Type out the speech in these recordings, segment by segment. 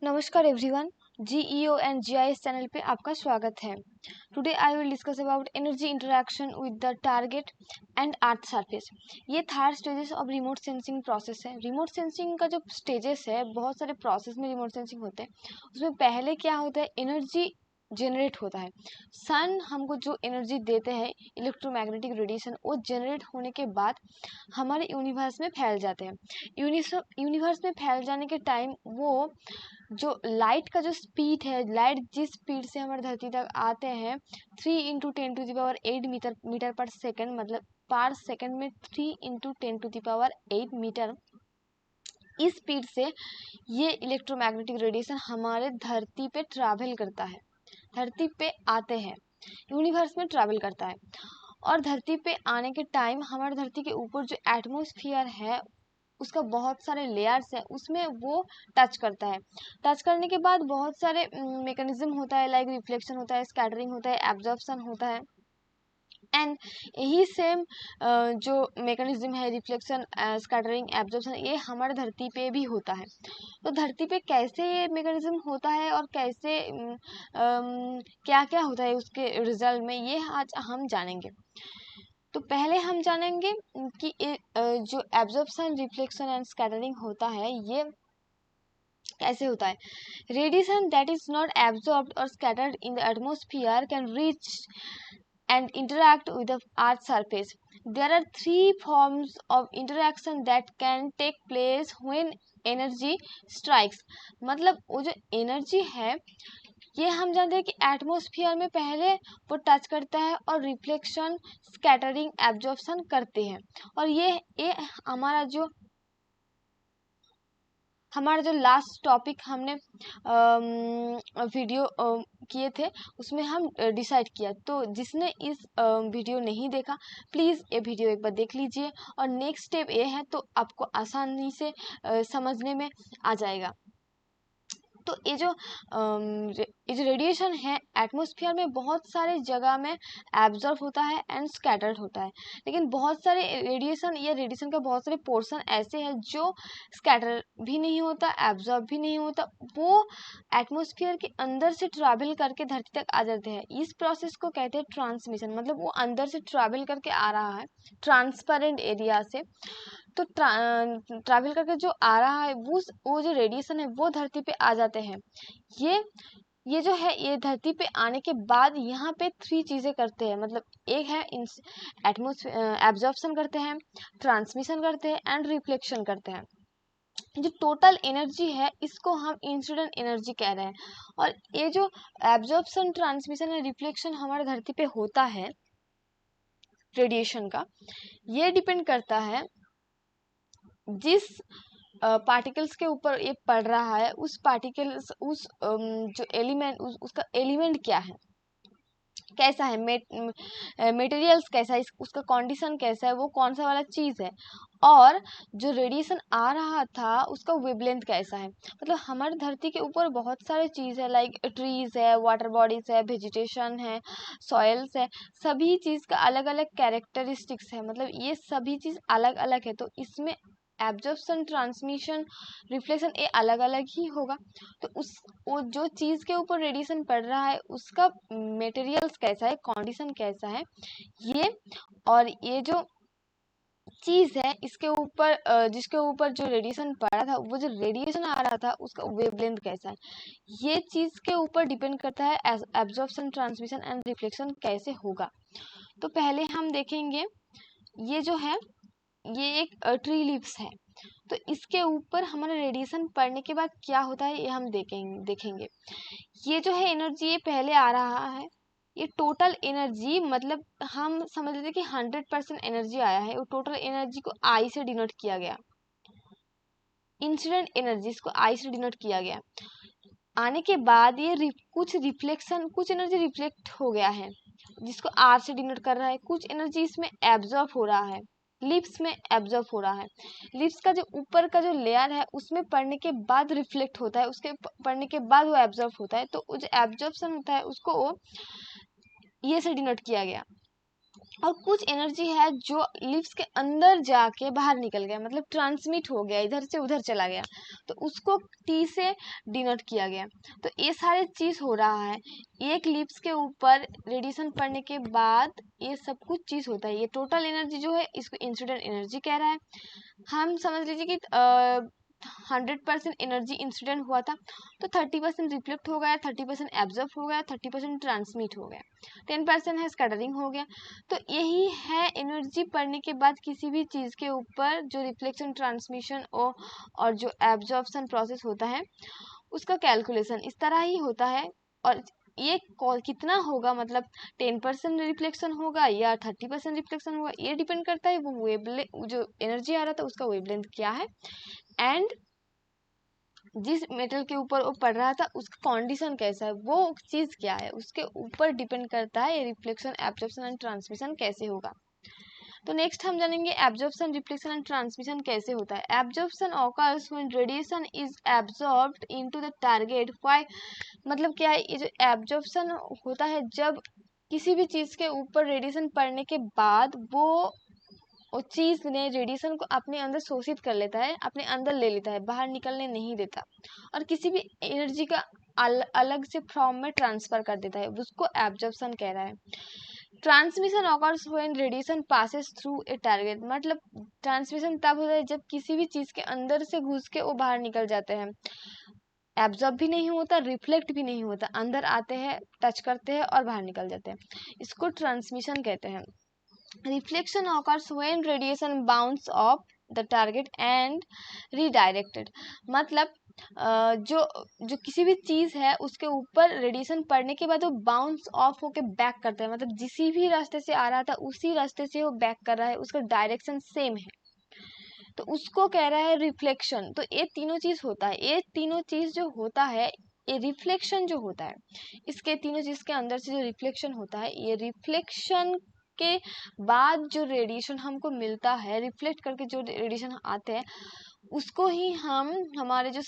नमस्कार everyone, GEO and GIS channel पे आपका स्वागत है। Today I will discuss about energy interaction with the target and earth surface. ये third stages of remote sensing process है। Remote sensing का जो स्टेजेस है, बहुत सारे प्रोसेस में रिमोट सेंसिंग होते हैं। उसमें पहले क्या होता है, एनर्जी जनरेट होता है। सन हमको जो एनर्जी देते हैं, इलेक्ट्रोमैग्नेटिक रेडिएशन, वो जनरेट होने के बाद हमारे यूनिवर्स में फैल जाते हैं। यूनिवर्स में फैल जाने के टाइम वो जो लाइट का जो स्पीड है, लाइट जिस स्पीड से हमारे धरती तक आते हैं 3 × 10⁸ मीटर पर सेकेंड, मतलब पर सेकेंड में 3 × 10⁸ मीटर, इस स्पीड से ये इलेक्ट्रोमैग्नेटिक रेडिएशन हमारे धरती पे ट्रैवल करता है, धरती पे आते हैं, यूनिवर्स में ट्रैवल करता है। और धरती पे आने के टाइम हमारे धरती के ऊपर जो एटमॉस्फेयर है, उसका बहुत सारे लेयर्स है, उसमें वो टच करता है। टच करने के बाद बहुत सारे मैकेनिज्म होता है, लाइक रिफ्लेक्शन होता है, स्कैटरिंग होता है, एब्जॉर्प्शन होता है। एंड यही सेम जो मैकेनिज्म है, रिफ्लेक्शन, स्कैटरिंग, एब्जॉर्प्शन, ये हमारे धरती पे भी होता है। तो धरती पे कैसे ये मैकेनिज्म होता है और कैसे क्या क्या होता है उसके रिजल्ट में, ये आज हम जानेंगे। तो पहले हम जानेंगे कि जो एब्जॉर्प्शन, रिफ्लेक्शन एंड स्कैटरिंग होता है, ये कैसे होता है। Radiation that is not absorbed और scattered in the atmosphere can reach and interact with the earth surface. There are three forms of interaction that can take place when energy strikes. मतलब वो जो एनर्जी है, ये हम जानते हैं कि एटमॉस्फेयर में पहले वो टच करता है और रिफ्लेक्शन, स्कैटरिंग, एब्जॉर्प्शन करते हैं। और ये हमारा जो लास्ट टॉपिक हमने वीडियो किए थे, उसमें हम डिसाइड किया। तो जिसने इस वीडियो नहीं देखा, प्लीज़ ये वीडियो एक बार देख लीजिए। और नेक्स्ट स्टेप ये है, तो आपको आसानी से समझने में आ जाएगा। तो ये जो रेडिएशन है, एटमॉस्फेयर में बहुत सारे जगह में एब्जॉर्ब होता है एंड स्कैटर्ड होता है। लेकिन बहुत सारे रेडिएशन का बहुत सारे पोर्शन ऐसे हैं जो स्कैटर भी नहीं होता, एब्जॉर्ब भी नहीं होता, वो एटमॉस्फेयर के अंदर से ट्रैवल करके धरती तक आ जाते हैं। इस प्रोसेस को कहते हैं ट्रांसमिशन, मतलब वो अंदर से ट्रैवल करके आ रहा है ट्रांसपेरेंट एरिया से। तो ट्रैवल करके जो आ रहा है, वो जो रेडिएशन है, वो धरती पे आ जाते हैं। ये जो है, ये धरती पे आने के बाद यहाँ पे 3 चीज़ें करते हैं। मतलब एक है एटमॉस्फेयर एब्जॉर्प्शन करते हैं, ट्रांसमिशन करते हैं एंड रिफ्लेक्शन करते हैं। जो टोटल एनर्जी है, इसको हम इंसिडेंट एनर्जी कह रहे हैं। और ये जो एब्जॉर्प्शन, ट्रांसमिशन एंड रिफ्लेक्शन हमारे धरती पे होता है रेडिएशन का, ये डिपेंड करता है जिस पार्टिकल्स के ऊपर ये पड़ रहा है, उस पार्टिकल्स, जो एलिमेंट, उसका एलिमेंट क्या है, कैसा है, मटेरियल्स कैसा है, उसका कंडीशन कैसा है, वो कौन सा वाला चीज़ है, और जो रेडिएशन आ रहा था उसका वेवलेंथ कैसा है। मतलब हमारे धरती के ऊपर बहुत सारे चीज़ है, लाइक ट्रीज है, वाटर बॉडीज है, वेजिटेशन है, सॉइल्स है, सभी चीज़ का अलग अलग कैरेक्टरिस्टिक्स है। मतलब ये सभी चीज़ अलग अलग है, तो इसमें एब्जॉर्प्शन, ट्रांसमिशन, रिफ्लेक्शन, ये अलग अलग ही होगा। तो वो जो चीज़ के ऊपर रेडिएशन पड़ रहा है, उसका मटेरियल्स कैसा है, कंडीशन कैसा है, ये, और ये जो चीज़ है, इसके ऊपर जिसके ऊपर जो रेडिएशन पड़ा था, वो जो रेडिएशन आ रहा था, उसका वेवलेंथ कैसा है, ये चीज़ के ऊपर डिपेंड करता है एब्जॉर्प्शन, ट्रांसमिशन एंड रिफ्लेक्शन कैसे होगा। तो पहले हम देखेंगे, ये जो है, ये एक ट्री लीव्स है। तो इसके ऊपर हमारा रेडिएशन पड़ने के बाद क्या होता है, ये हम देखेंगे। ये जो है एनर्जी, ये पहले आ रहा है, ये टोटल एनर्जी, मतलब हम समझ लेते हैं कि 100% एनर्जी आया है। वो टोटल एनर्जी को आई से डिनोट किया गया, इंसिडेंट एनर्जी को आई से डिनोट किया गया। आने के बाद ये कुछ रिफ्लेक्शन, कुछ एनर्जी रिफ्लेक्ट हो गया है, जिसको आर से डिनोट कर रहा है। कुछ एनर्जी इसमें एब्जॉर्ब हो रहा है, लिप्स में एब्जॉर्ब हो रहा है। लिप्स का जो ऊपर का जो लेयर है, उसमें पड़ने के बाद रिफ्लेक्ट होता है, उसके पड़ने के बाद वो एब्जॉर्ब होता है। तो जो एब्जॉर्प्शन होता है, उसको ये से डिनोट किया गया। और कुछ एनर्जी है जो लिप्स के अंदर जाके बाहर निकल गया, मतलब ट्रांसमिट हो गया, इधर से उधर चला गया, तो उसको टी से डिनोट किया गया। तो ये सारे चीज़ हो रहा है एक लिप्स के ऊपर रेडिएशन पड़ने के बाद, ये सब कुछ चीज़ होता है। ये टोटल एनर्जी जो है इसको इंसिडेंट एनर्जी कह रहा है। हम समझ लीजिए कि 100% एनर्जी इंसिडेंट हुआ था, तो 30% रिफ्लेक्ट हो गया, 30% एब्जॉर्ब हो गया, 30% ट्रांसमिट हो गया, 10% है स्कैटरिंग हो गया। तो यही है एनर्जी पड़ने के बाद किसी भी चीज़ के ऊपर जो रिफ्लेक्शन, ट्रांसमिशन और जो एब्जॉर्प्शन प्रोसेस होता है उसका कैलकुलेशन इस तरह ही होता है। और ये कितना होगा, मतलब 10% रिफ्लेक्शन होगा या 30% रिफ्लेक्शन होगा, ये डिपेंड करता है वो वेवलेंथ, जो एनर्जी आ रहा था उसका वेवलेंथ क्या है, एंड जिस मेटल के ऊपर वो पड़ रहा था उसका कंडीशन कैसा है, वो चीज़ क्या है, उसके ऊपर डिपेंड करता है ये रिफ्लेक्शन, एब्जॉर्प्शन एंड ट्रांसमिशन कैसे होगा। तो नेक्स्ट हम जानेंगे एब्जॉर्प्शन, रिफ्लेक्शन एंड ट्रांसमिशन कैसे होता है। Absorption occurs when radiation is absorbed into the target. Why, मतलब क्या है, ये जो एब्जॉर्प्शन होता है जब किसी भी चीज़ के ऊपर रेडिएशन पड़ने के बाद वो चीज़ ने रेडिएशन को अपने अंदर शोषित कर लेता है, अपने अंदर ले लेता है, बाहर निकलने नहीं देता, और किसी भी एनर्जी का अलग से फॉर्म में ट्रांसफर कर देता है, उसको एब्जॉर्प्शन कह रहा है। Transmission occurs when radiation passes through a target. मतलब ट्रांसमिशन तब होता है जब किसी भी चीज़ के अंदर से घुस के वो बाहर निकल जाते हैं, एब्जॉर्ब भी नहीं होता, रिफ्लेक्ट भी नहीं होता, अंदर आते हैं, टच करते हैं और बाहर निकल जाते हैं, इसको ट्रांसमिशन कहते हैं। Reflection occurs when radiation bounce off the target and redirected। मतलब जो किसी भी चीज़ है उसके ऊपर रेडिएशन पड़ने के बाद वो बाउंस ऑफ होके बैक करता है, मतलब जिस भी रास्ते से आ रहा था उसी रास्ते से वो बैक कर रहा है, उसका डायरेक्शन सेम है, तो उसको कह रहा है रिफ्लेक्शन। तो ये तीनों चीज़ होता है, ये तीनों चीज़ जो होता है, ये रिफ्लेक्शन जो होता है, इसके तीनों चीज़ के अंदर से जो रिफ्लेक्शन होता है, ये रिफ्लेक्शन के बाद जो रेडिएशन हमको मिलता है, रिफ्लेक्ट करके जो रेडिएशन आते हैं, उसको ही हम हमारे जो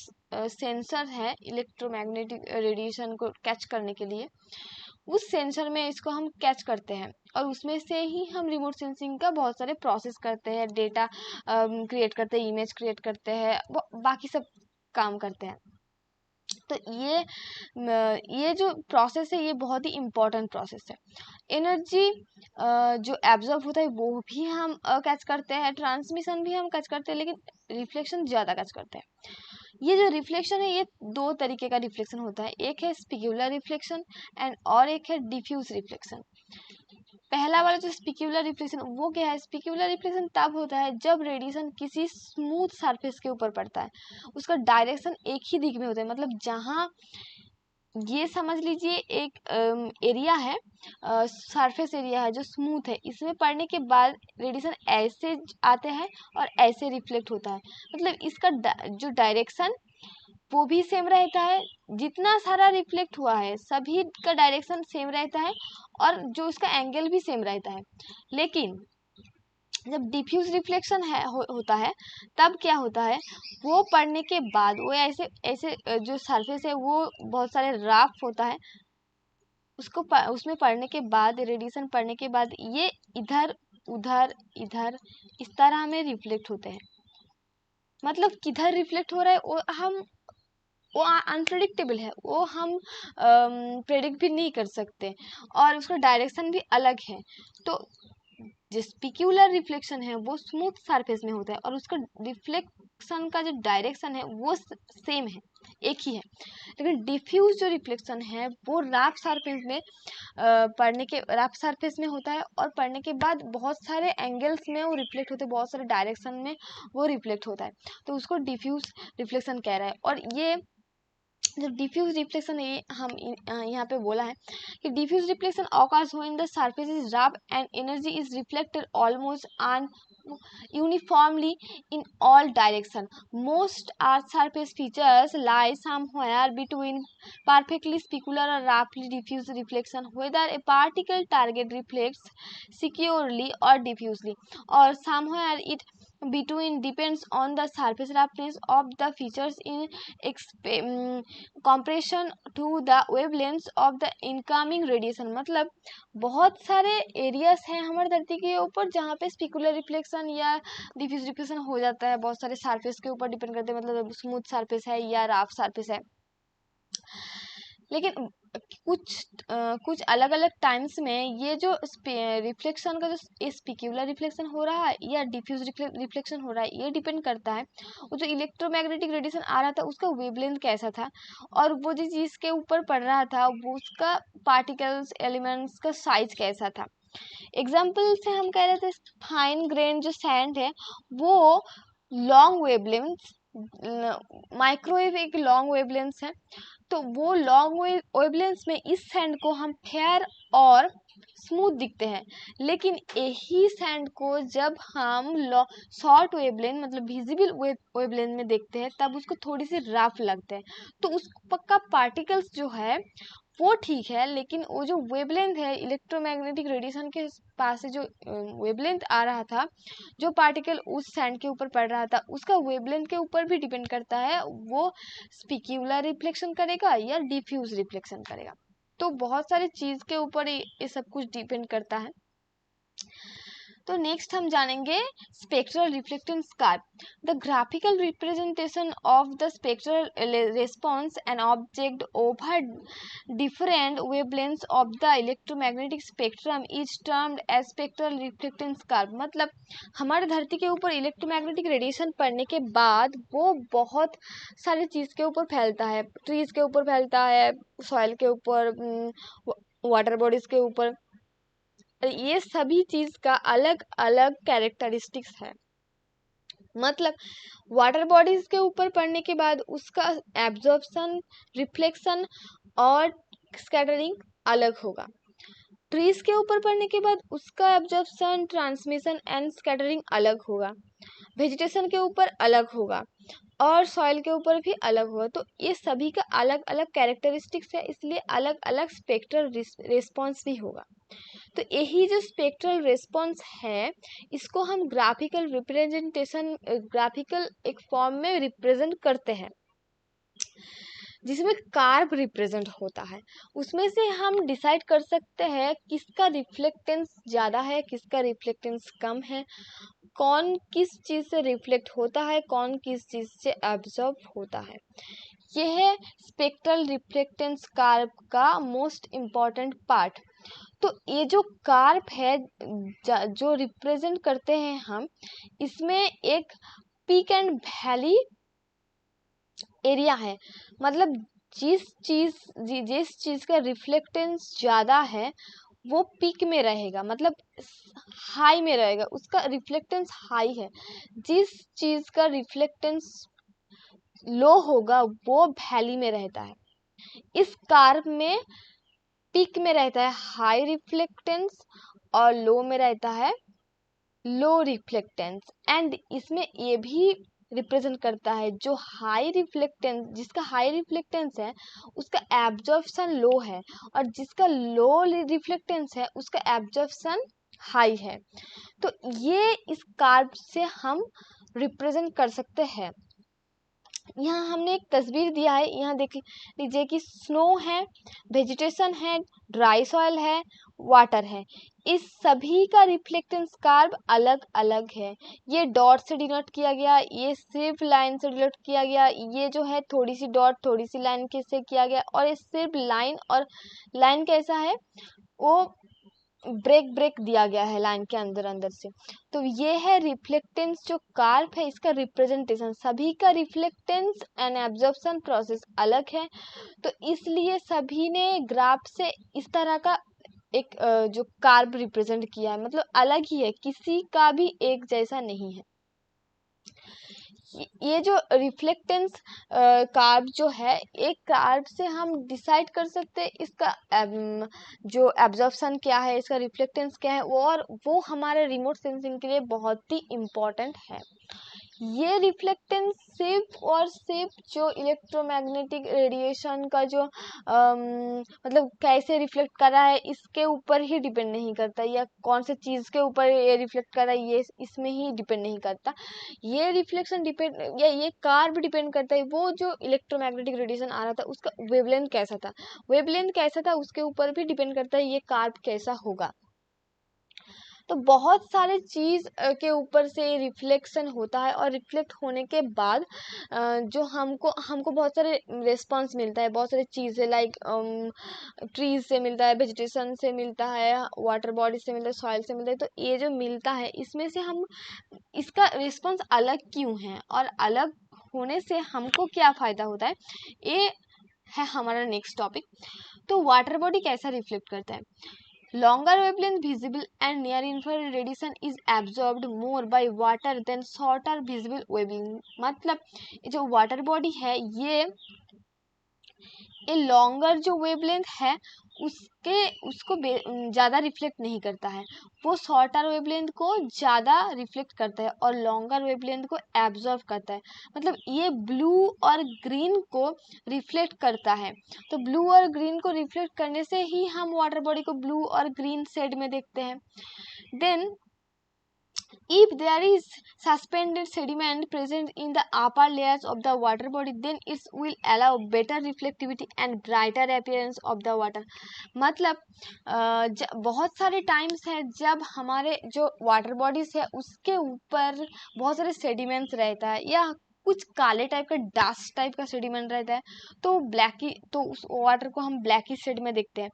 सेंसर है इलेक्ट्रोमैग्नेटिक रेडिएशन को कैच करने के लिए, उस सेंसर में इसको हम कैच करते हैं, और उसमें से ही हम रिमोट सेंसिंग का बहुत सारे प्रोसेस करते हैं, डेटा क्रिएट करते हैं, इमेज क्रिएट करते हैं, बाकी सब काम करते हैं। तो ये जो प्रोसेस है ये बहुत ही इम्पोर्टेंट प्रोसेस है। एनर्जी जो एब्जॉर्ब होता है वो भी हम कैच करते हैं, ट्रांसमिशन भी हम कैच करते हैं, लेकिन रिफ्लेक्शन ज़्यादा कैच करते हैं। ये जो रिफ्लेक्शन है ये दो तरीके का रिफ्लेक्शन होता है, एक है स्पिक्यूलर रिफ्लेक्शन एंड और एक है डिफ्यूज रिफ्लेक्शन। पहला वाला जो स्पिक्यूलर रिफ्लेक्शन वो क्या है, स्पिक्यूलर रिफ्लेक्शन तब होता है जब रेडिएशन किसी स्मूथ सरफेस के ऊपर पड़ता है, उसका डायरेक्शन एक ही दिग में होता है, मतलब जहाँ ये समझ लीजिए एक एरिया है, सरफेस एरिया है जो स्मूथ है, इसमें पड़ने के बाद रेडिएशन ऐसे आते हैं और ऐसे रिफ्लेक्ट होता है, मतलब इसका जो डायरेक्शन वो भी सेम रहता है, जितना सारा रिफ्लेक्ट हुआ है सभी का डायरेक्शन सेम रहता है, और जो उसका एंगल भी सेम रहता है। लेकिन जब डिफ्यूज रिफ्लेक्शन होता है तब क्या होता है, वो पढ़ने के बाद वो ऐसे ऐसे जो सरफेस है वो बहुत सारे रफ होता है, उसको उसमें पढ़ने के बाद, रेडिएशन पढ़ने के बाद ये इधर उधर इधर इस तरह में रिफ्लेक्ट होते हैं। मतलब किधर रिफ्लेक्ट हो रहा है वो अनप्रेडिक्टेबल है, वो हम प्रेडिक्ट भी नहीं कर सकते, और उसका डायरेक्शन भी अलग है। तो जो स्पिक्यूलर रिफ्लेक्शन है वो स्मूथ सरफेस में होता है, और उसका रिफ्लेक्शन का जो डायरेक्शन है वो सेम है, एक ही है। लेकिन डिफ्यूज जो रिफ्लेक्शन है वो रफ सरफेस में रफ सरफेस में होता है, और पढ़ने के बाद बहुत सारे एंगल्स में वो रिफ्लेक्ट होते हैं, बहुत सारे डायरेक्शन में वो रिफ्लेक्ट होता है, तो उसको डिफ्यूज रिफ्लेक्शन कह रहा है। और ये जो डिफ्यूज रिफ्लेक्शन है हम यहाँ पे बोला है कि diffuse reflection occurs when the surface is rough and energy is reflected almost uniformly in all direction. Most earth surface features lie somewhere between perfectly specular or roughly diffuse reflection, whether a particle target reflects securely or diffusely, or somewhere it between depends on the surface roughness of the features in comparison to the wavelengths of the incoming radiation। मतलब बहुत सारे areas हैं हमारे धरती के ऊपर जहाँ पे स्पिकुलर रिफ्लेक्शन या डिफ्यूज रिफ्लेक्शन हो जाता है, बहुत सारे सरफेस के ऊपर डिपेंड करते हैं, मतलब स्मूथ सरफेस है या रफ सरफेस है। लेकिन कुछ अलग अलग टाइम्स में ये जो रिफ्लेक्शन का जो स्पिक्यूलर रिफ्लेक्शन हो रहा है या डिफ्यूज रिफ्लेक्शन हो रहा है, ये डिपेंड करता है वो जो इलेक्ट्रोमैग्नेटिक रेडिएशन आ रहा था उसका वेवलेंथ कैसा था, और वो जिस चीज के ऊपर पड़ रहा था वो उसका पार्टिकल्स एलिमेंट्स का साइज कैसा था। एग्जाम्पल से हम कह रहे थे फाइन ग्रेन जो सैंड है वो लॉन्ग वेवलेंथ, माइक्रोवेव एक लॉन्ग वेवलेंथ है, तो वो लॉन्ग वेवलेंथ में इस सैंड को हम फेयर और स्मूथ दिखते हैं। लेकिन यही सैंड को जब हम शॉर्ट वेवलेंथ मतलब विजिबल वेवलेंथ में देखते हैं तब उसको थोड़ी सी रफ लगते हैं, तो उसका पार्टिकल्स जो है वो ठीक है, लेकिन वो जो वेवलेंथ है इलेक्ट्रोमैग्नेटिक रेडिएशन के पास से जो वेवलेंथ आ रहा था, जो पार्टिकल उस सैंड के ऊपर पड़ रहा था उसका वेवलेंथ के ऊपर भी डिपेंड करता है, वो स्पिक्यूलर रिफ्लेक्शन करेगा या डिफ्यूज रिफ्लेक्शन करेगा। तो बहुत सारी चीज के ऊपर ये सब कुछ डिपेंड करता है। तो नेक्स्ट हम जानेंगे spectral reflectance curve, the graphical representation of the spectral response an object over different wavelengths of the electromagnetic spectrum is termed as spectral reflectance curve. मतलब हमारे धरती के ऊपर इलेक्ट्रोमैग्नेटिक रेडिएशन पड़ने के बाद वो बहुत सारी चीज़ के ऊपर फैलता है, ट्रीज के ऊपर फैलता है, सॉइल के ऊपर, वाटर बॉडीज के ऊपर, ये सभी चीज का अलग अलग कैरेक्टरिस्टिक्स है। मतलब वाटर बॉडीज के ऊपर पड़ने के बाद उसका एब्जॉर्प्शन, रिफ्लेक्शन और स्कैटरिंग अलग होगा। ट्रीज के ऊपर पड़ने के बाद उसका एब्जॉर्प्शन, ट्रांसमिशन एंड स्कैटरिंग अलग होगा। वेजिटेशन के ऊपर अलग होगा और सॉइल के ऊपर भी अलग होगा। तो ये सभी का अलग अलग कैरेक्टरिस्टिक्स है, इसलिए अलग अलग स्पेक्ट्रल रिस्पॉन्स भी होगा। तो यही जो स्पेक्ट्रल रिस्पॉन्स है इसको हम ग्राफिकल रिप्रेजेंटेशन, ग्राफिकल एक फॉर्म में रिप्रेजेंट करते हैं जिसमें कार्व रिप्रेजेंट होता है। उसमें से हम डिसाइड कर सकते हैं किसका रिफ्लेक्टेंस ज़्यादा है, किसका रिफ्लेक्टेंस कम है, कौन किस चीज़ से रिफ्लेक्ट होता है, कौन किस चीज़ से एब्जॉर्ब होता है। यह है स्पेक्ट्रल रिफ्लेक्टेंस कार्व का मोस्ट इम्पॉर्टेंट पार्ट। तो ये जो कार्व है जो रिप्रेजेंट करते हैं हम, इसमें एक पीक एंड वैली एरिया है। मतलब जिस चीज का रिफ्लेक्टेंस ज्यादा है वो पीक में रहेगा, मतलब हाई में रहेगा, उसका रिफ्लेक्टेंस हाई है। जिस चीज का रिफ्लेक्टेंस लो होगा वो वैली में रहता है। इस कार्व में पीक में रहता है हाई रिफ्लेक्टेंस और लो में रहता है लो रिफ्लेक्टेंस। एंड इसमें ये भी रिप्रेजेंट करता है जो हाई रिफ्लेक्टेंस, जिसका हाई रिफ्लेक्टेंस है उसका एब्जॉर्प्शन लो है, और जिसका लो रिफ्लेक्टेंस है उसका एब्जॉर्प्शन हाई है। तो ये इस कार्व से हम रिप्रेजेंट कर सकते हैं। यहाँ हमने एक तस्वीर दिया है, यहाँ देख लीजिए कि स्नो है, वेजिटेशन है, ड्राई सॉइल है, वाटर है। इस सभी का रिफ्लेक्टेंस कर्व अलग अलग है। ये डॉट से डिनोट किया गया, ये सिर्फ लाइन से डिनोट किया गया, ये जो है थोड़ी सी डॉट थोड़ी सी लाइन के से किया गया, और ये सिर्फ लाइन, और लाइन कैसा है वो ब्रेक ब्रेक दिया गया है लाइन के अंदर अंदर से। तो ये है रिफ्लेक्टेंस जो कार्व है इसका रिप्रेजेंटेशन। सभी का रिफ्लेक्टेंस एंड एब्जॉर्प्शन प्रोसेस अलग है, तो इसलिए सभी ने ग्राफ से इस तरह का एक जो कार्व रिप्रेजेंट किया है, मतलब अलग ही है, किसी का भी एक जैसा नहीं है। ये जो रिफ्लेक्टेंस कार्व जो है, एक कार्व से हम डिसाइड कर सकते हैं इसका जो एब्जॉर्प्शन क्या है, इसका रिफ्लेक्टेंस क्या है, और वो हमारे रिमोट सेंसिंग के लिए बहुत ही इम्पोर्टेंट है। ये रिफ्लेक्टेंस सिर्फ और सिर्फ जो इलेक्ट्रोमैग्नेटिक रेडिएशन का जो मतलब कैसे रिफ्लेक्ट कर रहा है इसके ऊपर ही डिपेंड नहीं करता, या कौन से चीज़ के ऊपर ये रिफ्लेक्ट कर रहा है ये इसमें ही डिपेंड नहीं करता। ये रिफ्लेक्शन डिपेंड या ये कार्व डिपेंड करता है, वो जो इलेक्ट्रोमैग्नेटिक रेडिएशन आ रहा था उसका वेवलेंथ कैसा था, वेवलेंथ कैसा था उसके ऊपर भी डिपेंड करता है ये कार्व कैसा होगा। तो बहुत सारे चीज़ के ऊपर से रिफ्लेक्शन होता है, और रिफ्लेक्ट होने के बाद जो हमको हमको बहुत सारे रिस्पॉन्स मिलता है, बहुत सारी चीज़ें लाइक ट्रीज से मिलता है, वेजिटेशन से मिलता है, वाटर बॉडी से मिलता है, सॉइल से मिलता है। तो ये जो मिलता है इसमें से हम इसका रिस्पॉन्स अलग क्यों है और अलग होने से हमको क्या फ़ायदा होता है, ये है हमारा नेक्स्ट टॉपिक। तो वाटर बॉडी कैसा रिफ्लेक्ट करता है? Longer wavelength visible and near infrared radiation is absorbed more by water than shorter visible wavelength। मतलब जो वाटर बॉडी है ये लॉन्गर जो वेवलेंथ है उसको ज़्यादा रिफ्लेक्ट नहीं करता है, वो शॉर्टर वेवलेंथ को ज़्यादा रिफ्लेक्ट करता है और लॉन्गर वेवलेंथ को एब्जॉर्व करता है। मतलब ये ब्लू और ग्रीन को रिफ्लेक्ट करता है। तो ब्लू और ग्रीन को रिफ्लेक्ट करने से ही हम वाटर बॉडी को ब्लू और ग्रीन शेड में देखते हैं। Then if there is suspended sediment present in the upper layers of the water body, then it will allow better reflectivity and brighter appearance of the water। मतलब बहुत सारे times है जब हमारे जो वाटर बॉडीज है उसके ऊपर बहुत सारे सेडिमेंट्स रहता है या कुछ काले टाइप का डस्ट टाइप का सेडिमेंट रहता है, तो ब्लैकी तो उस वाटर को हम ब्लैकी शेड में देखते हैं,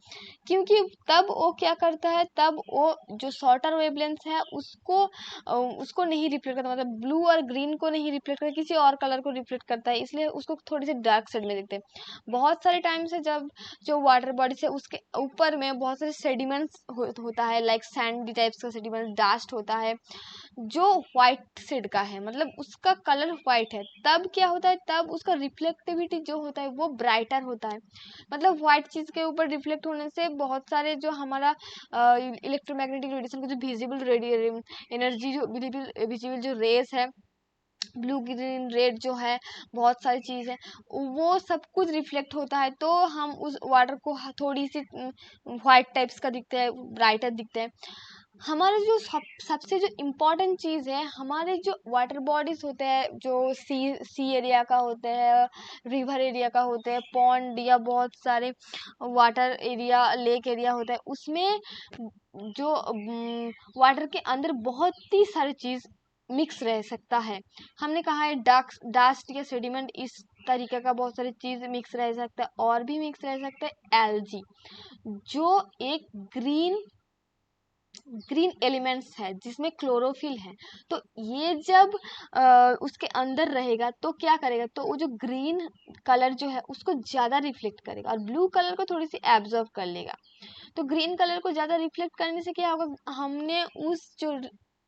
क्योंकि तब वो क्या करता है, तब वो जो शॉर्टर वेवलेंथ है उसको नहीं रिफ्लेक्ट करता, मतलब ब्लू और ग्रीन को नहीं रिफ्लेक्ट करता, किसी और कलर को रिफ्लेक्ट करता है, इसलिए उसको थोड़ी सी डार्क शेड में देखते हैं। बहुत सारे टाइम से जब जो वाटर बॉडी से उसके ऊपर में बहुत सारे सेडिमेंट्स होता है, लाइक सैंडी टाइप्स का सेडिमेंट, डास्ट होता है जो व्हाइट शेड का है, मतलब उसका कलर व्हाइट है, तब क्या होता है, तब उसका रिफ्लेक्टिविटी जो होता है वो ब्राइटर होता है। मतलब व्हाइट चीज के ऊपर रिफ्लेक्ट होने से बहुत सारे जो हमारा इलेक्ट्रोमैग्नेटिक रेडिएशन का जो विजिबल एनर्जी जो विजिबल जो रेस है, ब्लू ग्रीन रेड जो है, बहुत सारी चीज़ है, वो सब कुछ रिफ्लेक्ट होता है, तो हम उस वाटर को थोड़ी सी व्हाइट टाइप्स का दिखते हैं, ब्राइटर दिखते हैं। हमारे जो सबसे जो इम्पोर्टेंट चीज़ है, हमारे जो वाटर बॉडीज होते हैं जो सी एरिया का होते हैं, रिवर एरिया का होते हैं, पॉन्ड या बहुत सारे वाटर एरिया लेक एरिया होता है, उसमें जो वाटर के अंदर बहुत ही सारी चीज़ मिक्स रह सकता है। हमने कहा है डास्ट या सेडिमेंट, इस तरीके का बहुत सारी चीज़ मिक्स रह सकता है, और भी मिक्स रह सकता है एल्गी, जो एक ग्रीन एलिमेंट्स है जिसमें क्लोरोफिल है। तो ये जब उसके अंदर रहेगा तो क्या करेगा, तो वो जो ग्रीन कलर जो है उसको ज़्यादा रिफ्लेक्ट करेगा और ब्लू कलर को थोड़ी सी एब्जॉर्व कर लेगा। तो ग्रीन कलर को ज़्यादा रिफ्लेक्ट करने से क्या होगा, हमने उस जो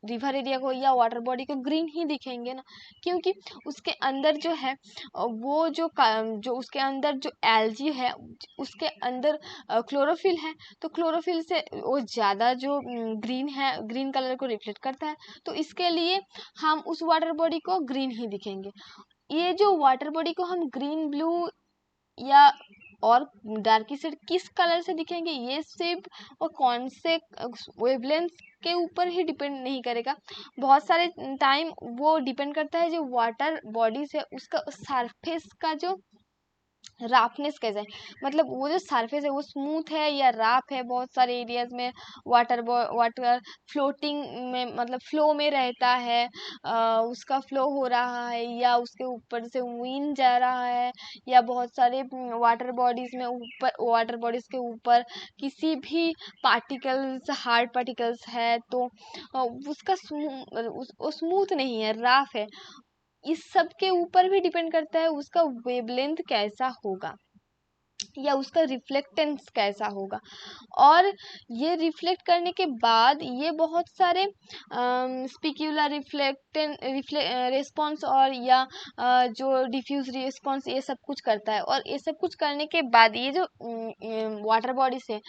रिवर एरिया को या वाटर बॉडी को ग्रीन ही दिखेंगे ना, क्योंकि उसके अंदर जो है वो जो उसके अंदर जो एल्गी है उसके अंदर क्लोरोफिल है, तो क्लोरोफिल से वो ज़्यादा जो ग्रीन कलर को रिफ्लेक्ट करता है, तो इसके लिए हम उस वाटर बॉडी को ग्रीन ही दिखेंगे। ये जो वाटर बॉडी को हम ग्रीन ब्लू या और डार्की शेड किस कलर से दिखेंगे, ये सिर्फ और कौन से वेवलेंथ के ऊपर ही डिपेंड नहीं करेगा, बहुत सारे टाइम वो डिपेंड करता है जो वाटर बॉडीज है उसका सरफेस का जो राफनेस कैसा है, मतलब वो जो सरफेस है वो स्मूथ है या राफ है। बहुत सारे एरियाज में वाटर फ्लोटिंग में, मतलब फ्लो में रहता है, उसका फ्लो हो रहा है या उसके ऊपर से विंड जा रहा है, या बहुत सारे वाटर बॉडीज में वाटर बॉडीज के ऊपर किसी भी पार्टिकल्स हार्ड पार्टिकल्स है, तो उसका स्मूथ नहीं है, राफ है। इस सब के ऊपर भी डिपेंड करता है उसका वेवलेंथ कैसा होगा या उसका रिफ्लेक्टेंस कैसा होगा। और ये रिफ्लेक्ट करने के बाद ये बहुत सारे स्पिक्यूलर रिस्पॉन्स और या जो डिफ्यूज रिस्पॉन्स ये सब कुछ करता है, और ये सब कुछ करने के बाद ये जो वाटर बॉडी से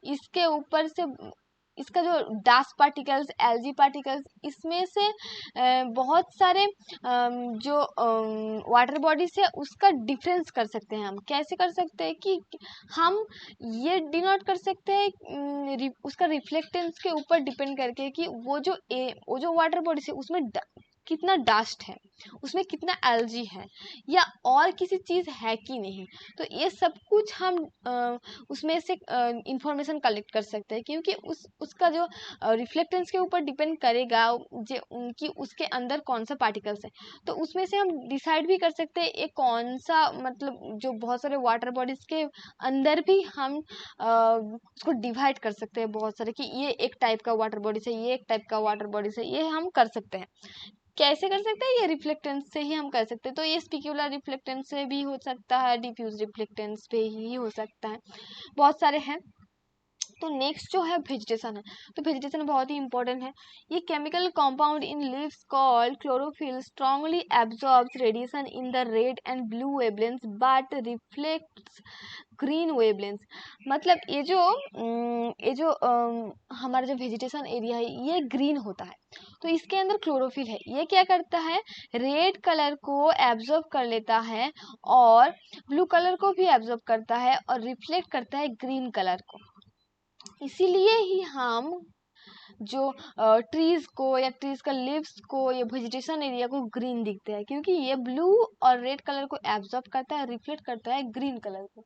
इसके ऊपर से इसका जो डस्ट पार्टिकल्स, एलजी पार्टिकल्स, इसमें से बहुत सारे जो वाटर बॉडीज है उसका डिफरेंस कर सकते हैं। हम कैसे कर सकते हैं कि हम ये डिनोट कर सकते हैं उसका रिफ्लेक्टेंस के ऊपर डिपेंड करके कि वो जो वाटर बॉडीज है उसमें कितना डस्ट है, उसमें कितना एलजी है, या और किसी चीज़ है कि नहीं। तो ये सब कुछ हम उसमें से इंफॉर्मेशन कलेक्ट कर सकते हैं, क्योंकि उसका जो रिफ्लेक्टेंस के ऊपर डिपेंड करेगा कि उसके अंदर कौन सा पार्टिकल्स है। तो उसमें से हम डिसाइड भी कर सकते हैं ये कौन सा, मतलब जो बहुत सारे वाटर बॉडीज के अंदर भी हम उसको डिवाइड कर सकते हैं बहुत सारे, कि ये एक टाइप का वाटर बॉडीज है, ये एक टाइप का वाटर बॉडीज है, ये हम कर सकते हैं। कैसे कर सकते हैं? ये रिफ्लेक्टेंस से ही हम कर सकते हैं। तो ये स्पिक्यूलर रिफ्लेक्टेंस से भी हो सकता है, डिफ्यूज रिफ्लेक्टेंस पे ही हो सकता है, बहुत सारे हैं। तो नेक्स्ट जो है वेजिटेशन है। तो वेजिटेशन बहुत ही इंपॉर्टेंट है। ये chemical compound in leaves called chlorophyll strongly absorbs radiation in the red and blue wavelength but reflects green wavelength. मतलब हमारा जो वेजिटेशन एरिया है ये ग्रीन होता है, तो इसके अंदर क्लोरोफिल है। ये क्या करता है? रेड कलर को एब्जॉर्ब कर लेता है और ब्लू कलर को भी एब्जॉर्ब करता है और रिफ्लेक्ट करता है ग्रीन कलर को। इसीलिए ही हम जो ट्रीज को या ट्रीज का लीव्स को या वेजिटेशन एरिया को ग्रीन दिखते हैं, क्योंकि ये ब्लू और रेड कलर को एब्जॉर्ब करता है, रिफ्लेक्ट करता है ग्रीन कलर को।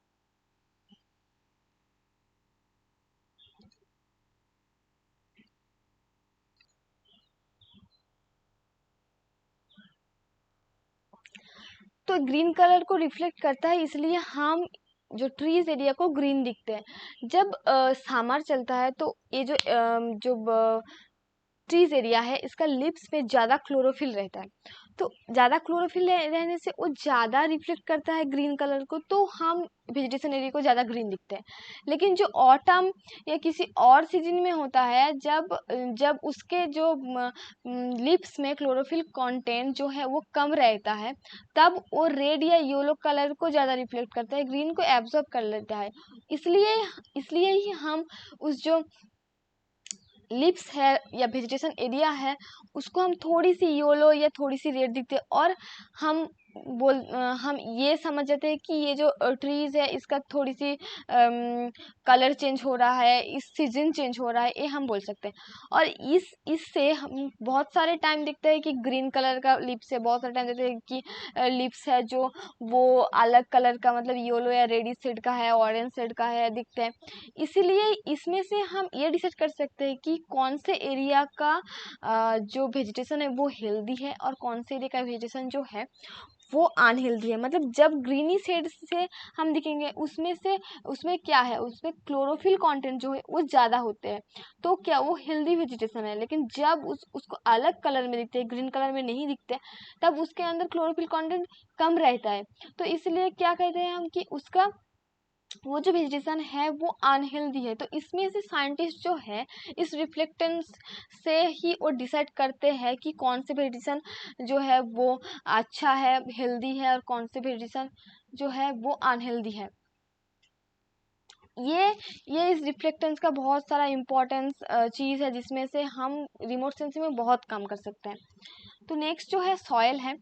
तो ग्रीन कलर को रिफ्लेक्ट करता है, इसलिए हम जो ट्रीज एरिया को ग्रीन दिखते हैं। जब समर चलता है तो ये जो ट्रीज एरिया है इसका लिप्स में ज़्यादा क्लोरोफिल रहता है, तो ज़्यादा क्लोरोफिल रहने से वो ज़्यादा रिफ्लेक्ट करता है ग्रीन कलर को, तो हम वेजिटेशन एरिया को ज़्यादा ग्रीन दिखते हैं। लेकिन जो ऑटम या किसी और सीजन में होता है, जब जब उसके जो लिप्स में क्लोरोफिल कंटेंट जो है वो कम रहता है, तब वो रेड या येलो कलर को ज़्यादा रिफ्लेक्ट करता है, ग्रीन को एब्जॉर्ब कर लेता है। इसलिए इसलिए ही हम उस जो लिप्स है या वेजिटेशन एरिया है उसको हम थोड़ी सी येलो या थोड़ी सी रेड दिखते हैं, और हम हम ये समझ जाते हैं कि ये जो ट्रीज है इसका थोड़ी सी कलर चेंज हो रहा है, इस सीजन चेंज हो रहा है, ये हम बोल सकते हैं। और इससे हम बहुत सारे टाइम देखते हैं कि ग्रीन कलर का लिप्स है, बहुत सारे टाइम देखते हैं कि लिप्स है जो वो अलग कलर का, मतलब येलो या रेडिश शेड का है, ऑरेंज शेड का है, दिखते हैं। इसीलिए इसमें से हम ये डिसाइड कर सकते हैं कि कौन से एरिया का जो वेजिटेशन है वो हेल्दी है और कौन से एरिया का वेजिटेशन जो है वो अनहेल्दी है। मतलब जब ग्रीनी शेड से हम दिखेंगे उसमें क्या है, उसमें क्लोरोफिल कंटेंट जो है वो ज़्यादा होते हैं, तो क्या वो हेल्दी वेजिटेशन है। लेकिन जब उसको अलग कलर में दिखते हैं, ग्रीन कलर में नहीं दिखते, तब उसके अंदर क्लोरोफिल कंटेंट कम रहता है। तो इसलिए क्या कहते हैं हम कि उसका वो जो वेजिटेशन है वो अनहेल्दी है। तो इसमें से साइंटिस्ट जो है इस रिफ्लेक्टेंस से ही वो डिसाइड करते हैं कि कौन से वेजिटेशन जो है वो अच्छा है, हेल्दी है, और कौन से वेजिटेशन जो है वो अनहेल्दी है। ये इस रिफ्लेक्टेंस का बहुत सारा इम्पोर्टेंस चीज़ है, जिसमें से हम रिमोट सेंसिंग में बहुत कम कर सकते हैं। तो नेक्स्ट जो है सॉयल है।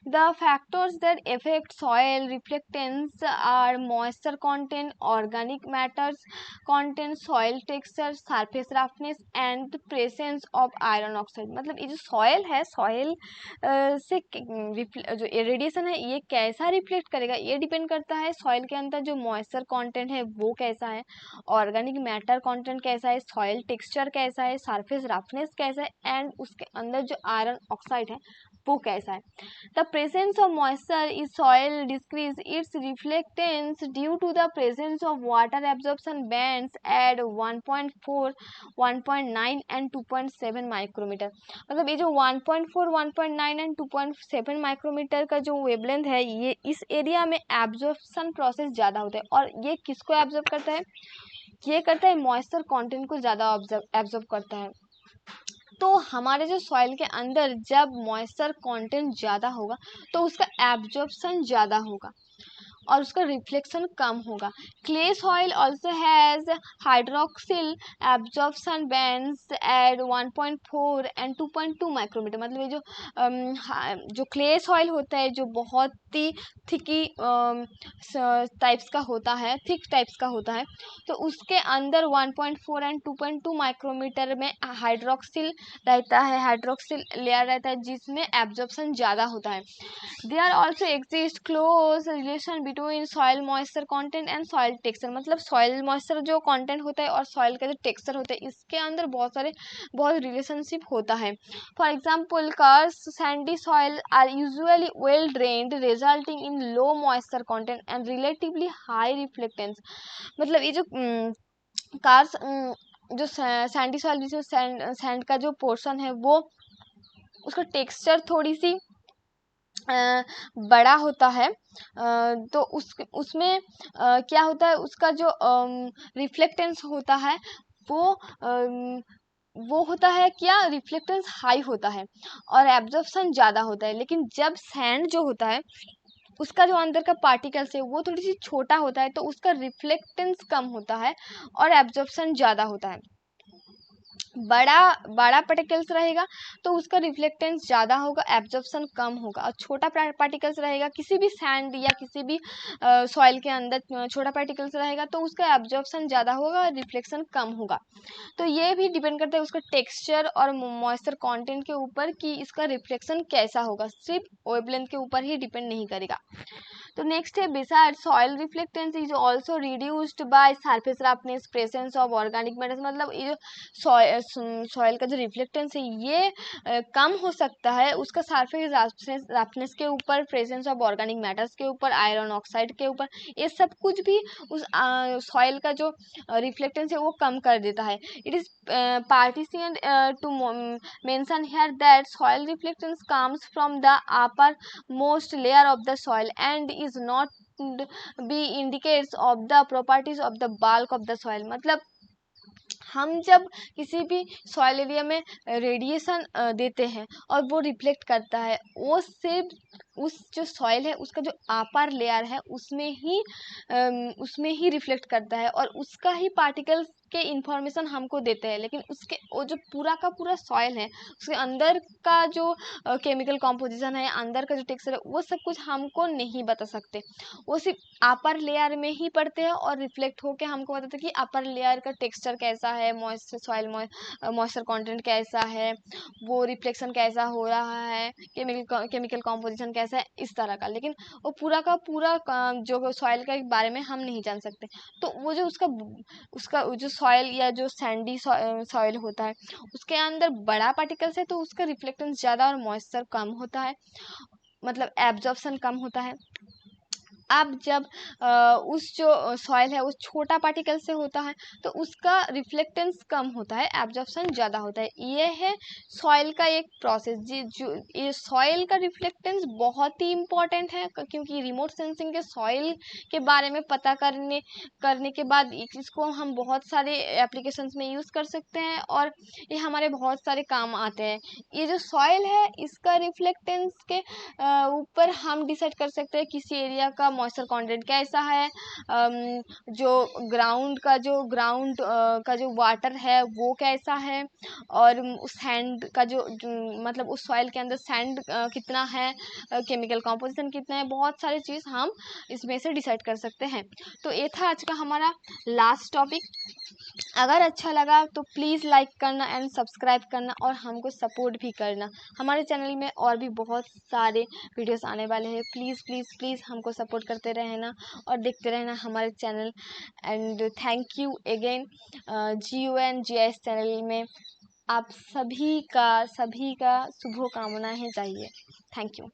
The factors that effect soil reflectance are moisture content, organic matters content, soil texture, surface roughness and presence of iron oxide. मतलब ये जो सॉयल है, सॉयल से जो रेडिएशन है ये कैसा रिफ्लेक्ट करेगा, ये डिपेंड करता है सॉयल के अंदर जो मॉइस्चर कंटेंट है वो कैसा है, ऑर्गेनिक मैटर कंटेंट कैसा है, सॉयल टेक्सचर कैसा है, सरफेस रफनेस कैसा है, एंड उसके अंदर जो आयरन ऑक्साइड है वो कैसा है। The presence of moisture is soil decrease its reflectance due to the presence of water absorption bands at 1.4, 1.9 and 2.7 micrometre. मतलब ये जो 1.4, 1.9 एंड 2.7 माइक्रोमीटर का जो वेवलेंथ है, ये इस एरिया में एब्जॉर्प्शन प्रोसेस ज़्यादा होता है। और ये किसको एब्जॉर्ब करता है? ये करता है मॉइस्चर कंटेंट को ज़्यादा एब्जॉर्ब करता है। तो हमारे जो सॉइल के अंदर जब मॉइस्चर कंटेंट ज़्यादा होगा तो उसका एब्जॉर्प्शन ज़्यादा होगा, और उसका रिफ्लेक्शन कम होगा। Clay soil also has hydroxyl absorption bands at 1.4 and 2.2 micrometre. मतलब ये जो क्ले सॉइल होता है जो बहुत ही थिकी टाइप्स का होता है, थिक टाइप्स का होता है, तो उसके अंदर 1.4 एंड 2.2 माइक्रोमीटर में हाइड्रोक्सिल रहता है, हाइड्रोक्सिल लेयर रहता है जिसमें एब्जॉर्प्शन ज़्यादा होता है। There also exist close relation between soil moisture content and soil texture. मतलब सॉइल मॉइस्चर जो कंटेंट होता है और सॉइल का जो टेक्सचर होता है, इसके अंदर बहुत रिलेशनशिप होता है। For example, coarse sandy soil are usually well drained resulting in low moisture content and relatively high reflectance. मतलब ये जो कार्स जो सैंडी सॉइल जिसमें सैंड का जो पोर्शन है वो उसका टेक्सचर थोड़ी सी बड़ा होता है, तो उसमें क्या होता है, उसका जो रिफ्लेक्टेंस होता है वो होता है क्या, रिफ्लेक्टेंस हाई होता है और एब्जॉर्प्शन ज़्यादा होता है। लेकिन जब सैंड जो होता है उसका जो अंदर का पार्टिकल्स है वो थोड़ी सी छोटा होता है, तो उसका रिफ्लेक्टेंस कम होता है और एब्जॉर्प्शन ज़्यादा होता है। बड़ा पार्टिकल्स रहेगा तो उसका रिफ्लेक्टेंस ज़्यादा होगा, एब्जॉर्प्शन कम होगा। और छोटा पार्टिकल्स रहेगा, किसी भी सैंड या किसी भी सॉइल के अंदर छोटा पार्टिकल्स रहेगा तो उसका एब्जॉर्प्शन ज़्यादा होगा और रिफ्लेक्शन कम होगा। तो ये भी डिपेंड करता है उसका टेक्सचर और मॉइस्चर कंटेंट के ऊपर कि इसका रिफ्लेक्शन कैसा होगा, सिर्फ वेवलेंथ के ऊपर ही डिपेंड नहीं करेगा। तो नेक्स्ट है, beside soil reflectance is also reduced by surface roughness, presence of organic matters. मतलब ये जो सॉइल का जो रिफ्लेक्टेंस है ये कम हो सकता है उसका सरफेस रफनेस के ऊपर, प्रेजेंस ऑफ ऑर्गेनिक मैटर्स के ऊपर, आयरन ऑक्साइड के ऊपर, ये सब कुछ भी उस सॉइल का जो रिफ्लेक्टेंस है वो कम कर देता है। It is participant to mention here that soil reflectance comes from the upper most layer of the soil and is not be indicates of the properties of the bulk of the soil। मतलब हम जब किसी भी soil area में radiation देते हैं और वो रिफ्लेक्ट करता है, वो सिर्फ उस जो सॉइल है उसका जो अपर लेयर है उसमें ही रिफ्लेक्ट करता है और उसका ही पार्टिकल्स के इंफॉर्मेशन हमको देते हैं। लेकिन उसके वो जो पूरा का पूरा सॉइल है उसके अंदर का जो केमिकल कॉम्पोजिशन है, अंदर का जो टेक्सचर है, वो सब कुछ हमको नहीं बता सकते। वो सिर्फ अपर लेयर में ही पड़ते हैं और रिफ्लेक्ट होके हमको बताते हैं कि अपर लेयर का टेक्सचर कैसा है, मॉइस्चर सॉइल मॉइस्चर कंटेंट कैसा है, वो रिफ्लेक्शन कैसा हो रहा है, केमिकल कॉम्पोजिशन कैसा है, इस तरह का। लेकिन वो पूरा का पूरा जो सॉइल के बारे में हम नहीं जान सकते। तो वो जो उसका जो सॉइल या जो सैंडी सॉइल होता है उसके अंदर बड़ा पार्टिकल्स है तो उसका रिफ्लेक्टेंस ज़्यादा और मॉइस्चर कम होता है, मतलब एब्जॉर्प्शन कम होता है। अब जब उस जो सॉइल है उस छोटा पार्टिकल से होता है तो उसका रिफ्लेक्टेंस कम होता है, एब्जॉर्प्शन ज़्यादा होता है। ये है सॉइल का एक प्रोसेस जो ये सॉइल का रिफ्लेक्टेंस बहुत ही इम्पॉर्टेंट है, क्योंकि रिमोट सेंसिंग के सॉइल के बारे में पता करने के बाद इसको हम बहुत सारे एप्लीकेशंस में यूज़ कर सकते हैं और ये हमारे बहुत सारे काम आते हैं। ये जो सॉइल है इसका रिफ्लेक्टेंस के ऊपर हम डिसाइड कर सकते हैं किसी एरिया का मॉइस्चर कंटेंट कैसा है, जो ग्राउंड का जो वाटर है वो कैसा है, और उस सैंड का मतलब उस सॉइल के अंदर सैंड कितना है, केमिकल कॉम्पोजिशन कितना है, बहुत सारी चीज़ हम इसमें से डिसाइड कर सकते हैं। तो ये था आज का हमारा लास्ट टॉपिक। अगर अच्छा लगा तो प्लीज़ लाइक करना एंड सब्सक्राइब करना और हमको सपोर्ट भी करना। हमारे चैनल में और भी बहुत सारे वीडियोस आने वाले हैं। प्लीज़ प्लीज़ प्लीज़ हमको सपोर्ट करते रहना और देखते रहना हमारे channel. And thank you again. GUNGIS channel में आप सभी का शुभकामनाएं चाहिए। Thank you.